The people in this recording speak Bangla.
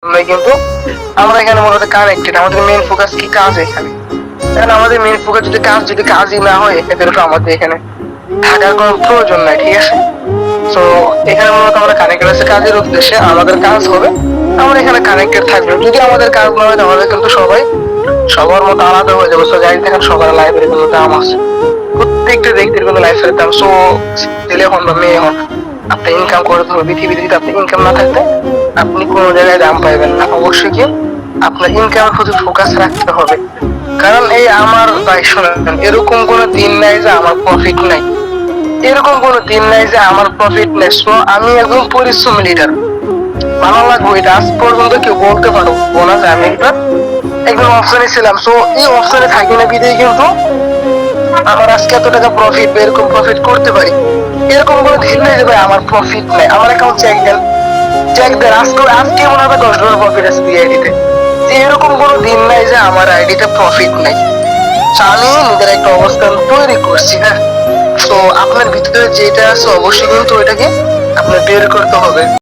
জন্যই কিন্তু আমরা এখানে মূলত কানেক্টেড। আমাদের মেইন ফোকাস কি? কাজ এখানে। কারণ আমাদের মেইন ফোকাস যদি কাজই না হয়, তাহলে তো আমাদের এখানে থাকার কোনো প্রয়োজন নাই, ঠিক আছে? তো এখানে মূলত আমরা কানেক্টেড আছে কাজের উদ্দেশ্যে, আমাদের কাজ হবে, আমরা এখানে কানেক্টেড থাকবো। যদি আমাদের কাজ না হয় তাহলে কিন্তু সবার মতো আলাদা হয়ে যাবে। সো যাই দেখেন সবার লাইফের কোনো দাম আছে, প্রত্যেকটা ব্যক্তির কোনো লাইফের দাম। সো ছেলে হন বা মেয়ে হন, আপনি ইনকাম করতে হবে। পৃথিবীতে যদি আপনি ইনকাম না থাকতে আপনি কোনো জায়গায় দাম পাইবেন না। অবশ্যই কি আপনার ইনকামের প্রতি ফোকাস রাখতে হবে। কারণ এই আমার ভাই শোনেন, এরকম কোনো দিন নাই যে আমার প্রফিট নাই, এরকম কোনো দিন নাই যে আমার প্রফিট নেই। সো আমি একদম পরিশ্রমী লিডার, ভালো লাগবে এটা। আজ পর্যন্ত কেউ বলতে পারবো না যে আমি একদম অপশনে ছিলাম। সো এই অপশনে থাকি না বিদেই কিন্তু আমার আজকে এত টাকা প্রফিট বা এরকম প্রফিট করতে পারি। এরকম কোনো দিন নেই যে ভাই আমার প্রফিট নেই। আমার অ্যাকাউন্ট চেক দেন আজকে মনে হবে $10 প্রফিট আছে আইডিতে। এরকম কোনো দিন নাই যে আমার আইডিতে প্রফিট নাই। আমি নিজের একটা অবস্থান তৈরি করছি, হ্যাঁ। তো আপনার ভিতরে যেটা আছে অবশ্যই কিন্তু ওইটাকে আপনার বের করতে হবে।